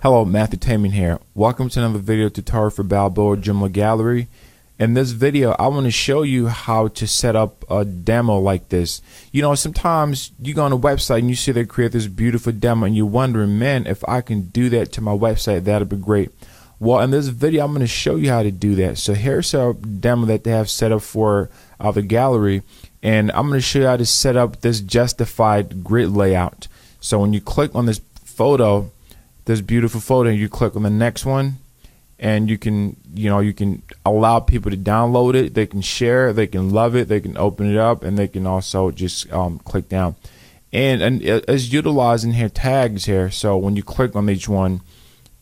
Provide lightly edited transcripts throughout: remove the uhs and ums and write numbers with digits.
Hello, Matthew Taman here. Welcome to another video tutorial for Balbooa Joomla Gallery. In this video, I want to show you how to set up a demo like this. You know, sometimes you go on a website and you see they create this beautiful demo and you're wondering, man, if I can do that to my website, that'd be great. Well, in this video, I'm going to show you how to do that. So here's a demo that they have set up for the gallery, and I'm going to show you how to set up this justified grid layout. So when you click on this photo, this beautiful photo, you click on the next one, and you can allow people to download it. They can share, they can love it, they can open it up, and they can also just click down. And it's utilizing here tags here. So when you click on each one,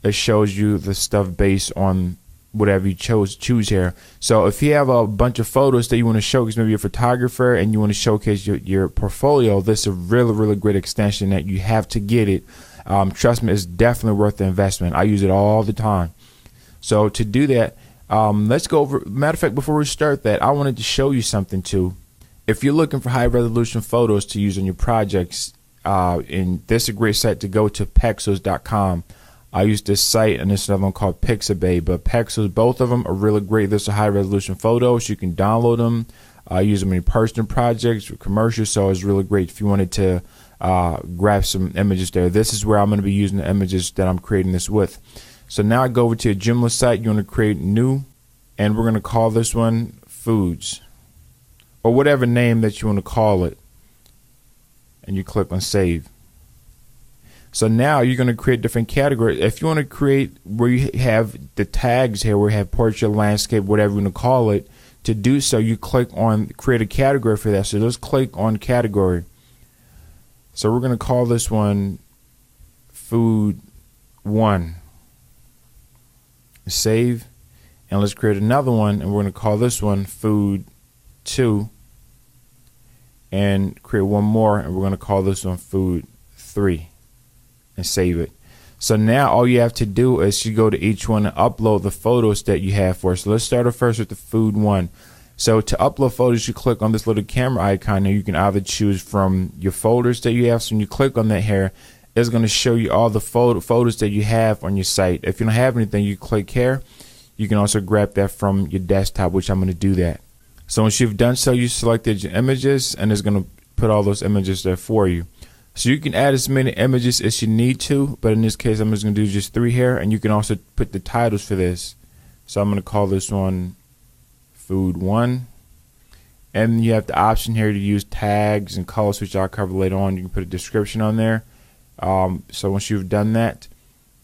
it shows you the stuff based on whatever you choose here. So if you have a bunch of photos that you want to showcase, maybe you're a photographer and you want to showcase your portfolio, this is a really great extension that you have to get it. Trust me, it's definitely worth the investment. I use it all the time. So to do that, let's go over. Matter of fact, before we start that, I wanted to show you something too. If you're looking for high resolution photos to use on your projects, and this is a great site to go to, pexels.com. I use this site, and this is another one called Pixabay. But Pexels, both of them are really great. This are high resolution photos. You can download them, use them in your personal projects or commercials. So it's really great if you wanted to grab some images there. This is where I'm going to be using the images that I'm creating this with. So now I go over to your Joomla site. You want to create new, and we're going to call this one foods, or whatever name that you want to call it, and you click on save. So now you're going to create different categories. If you want to create where you have the tags here, where you have portrait, landscape, whatever you want to call it, to do so you click on create a category for that. So let's click on category. So we're going to call this one food 1. Save, and let's create another one, and we're going to call this one food 2, and create one more, and we're going to call this one food 3, and save it. So now all you have to do is you go to each one and upload the photos that you have for us. So let's start off first with the food 1. So to upload photos, you click on this little camera icon, and you can either choose from your folders that you have. So when you click on that here, it's going to show you all the photos that you have on your site. If you don't have anything, you click here. You can also grab that from your desktop, which I'm going to do that. So once you've done so, you selected your images, and it's going to put all those images there for you. So you can add as many images as you need to, but in this case, I'm just going to do just 3 here, and you can also put the titles for this. So I'm going to call this one food 1. And you have the option here to use tags and colors, which I'll cover later on. You can put a description on there. So once you've done that,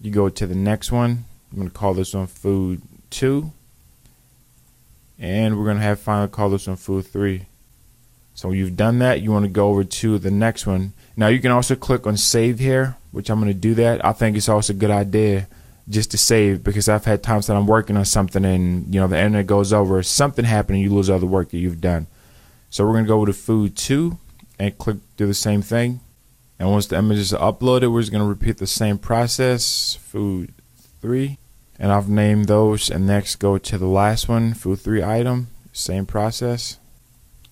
you go to the next one. I'm going to call this one food 2, and we're going to have finally call this one food 3. So when you've done that, you want to go over to the next one. Now you can also click on save here, which I'm going to do that. I think it's also a good idea just to save, because I've had times that I'm working on something and the internet goes over, something happened, and you lose all the work that you've done. So we're going to go over to food 2 and click do the same thing. And once the images are uploaded, we're just going to repeat the same process, food 3. And I've named those, and next go to the last one, food 3 item, same process.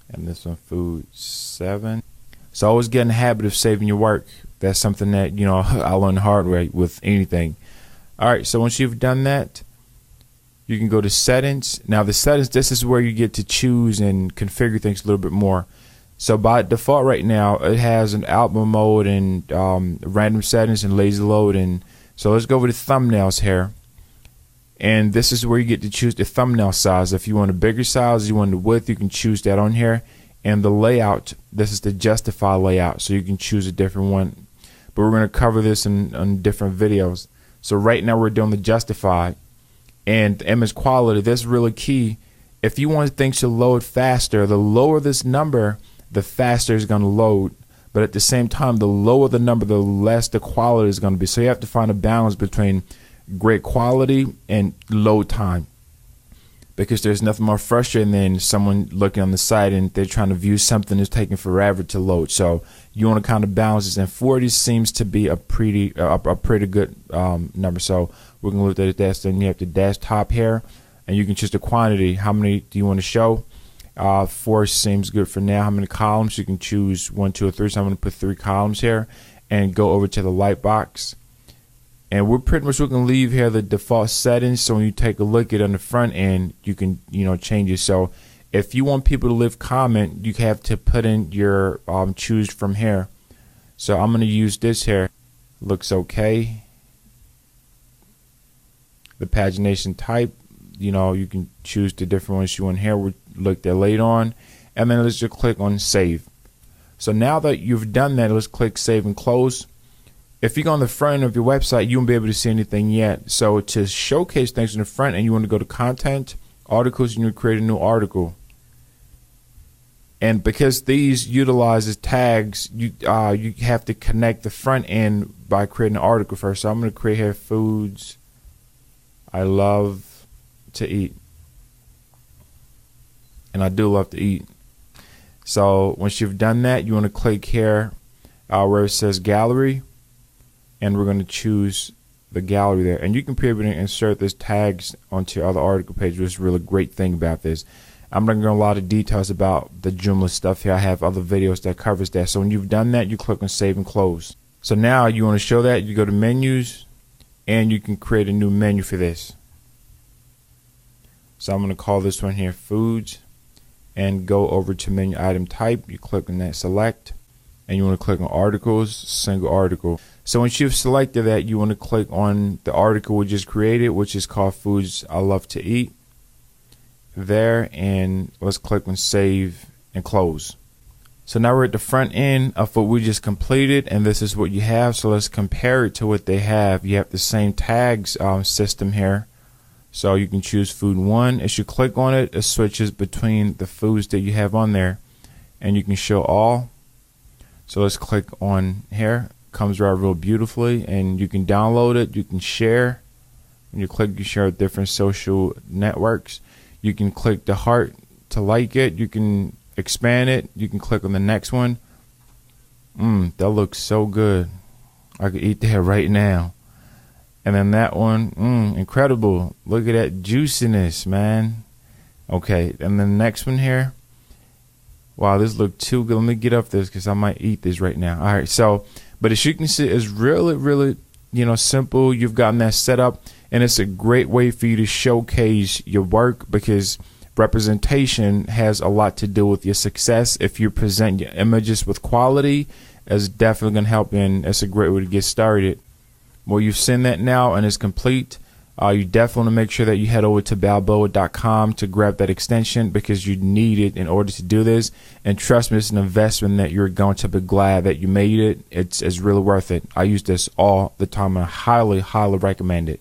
And this one, food 7. So always get in the habit of saving your work. That's something that, I learned the hard way with anything. All right, so once you've done that, you can go to settings. Now the settings, this is where you get to choose and configure things a little bit more. So by default right now, it has an album mode and random settings and lazy load. And so let's go over to thumbnails here. And this is where you get to choose the thumbnail size. If you want a bigger size, you want the width, you can choose that on here. And the layout, this is the justify layout. So you can choose a different one. But we're going to cover this in different videos. So right now we're doing the justify. And the image quality, that's really key. If you want things to load faster, the lower this number, the faster it's going to load. But at the same time, the lower the number, the less the quality is going to be. So you have to find a balance between great quality and load time, because there's nothing more frustrating than someone looking on the site and they're trying to view something that's taking forever to load. So you want to kind of balance this, and 40 seems to be a pretty good number. So we're going to look at that. Then you have the desktop here, and you can choose the quantity. How many do you want to show? 4 seems good for now. How many columns? You can choose 1, 2, or 3. So I'm going to put 3 columns here, and go over to the light box. And we're pretty much going to leave here the default settings. So when you take a look at it on the front end, you can, change it. So if you want people to leave comment, you have to put in your choose from here. So I'm going to use this here. Looks okay. The pagination type, you can choose the different ones you want here. We'll look there later on. And then let's just click on save. So now that you've done that, let's click save and close. If you go on the front end of your website, you won't be able to see anything yet. So to showcase things in the front end, you want to go to content, articles, and you create a new article. And because these utilizes tags, you have to connect the front end by creating an article first. So I'm going to create here foods I love to eat. And I do love to eat. So once you've done that, you want to click here where it says gallery. And we're going to choose the gallery there. And you can be able to insert this tags onto your other article page, which is a really great thing about this. I'm not going to go into a lot of details about the Joomla stuff here. I have other videos that covers that. So when you've done that, you click on save and close. So now you want to show that, you go to menus, and you can create a new menu for this. So I'm going to call this one here foods, and go over to menu item type. You click on that, select, and you want to click on articles, single article. So once you've selected that, you want to click on the article we just created, which is called foods I love to eat there, and let's click on save and close. So now we're at the front end of what we just completed, and this is what you have. So let's compare it to what they have. You have the same tags system here. So you can choose food 1. As you click on it, it switches between the foods that you have on there, and you can show all. So let's click on here. Comes right real beautifully, and you can download it. You can share. When you click, you share with different social networks. You can click the heart to like it. You can expand it. You can click on the next one. That looks so good. I could eat that right now. And then that one, incredible. Look at that juiciness, man. Okay, and then the next one here. Wow, this looked too good. Let me get up this because I might eat this right now. All right, so, but as you can see, it's really, really, simple. You've gotten that set up, and it's a great way for you to showcase your work, because representation has a lot to do with your success. If you present your images with quality, it's definitely going to help, and it's a great way to get started. Well, you've seen that now, and it's complete. You definitely want to make sure that you head over to balboa.com to grab that extension, because you need it in order to do this. And trust me, it's an investment that you're going to be glad that you made it. It's really worth it. I use this all the time, and I highly, highly recommend it.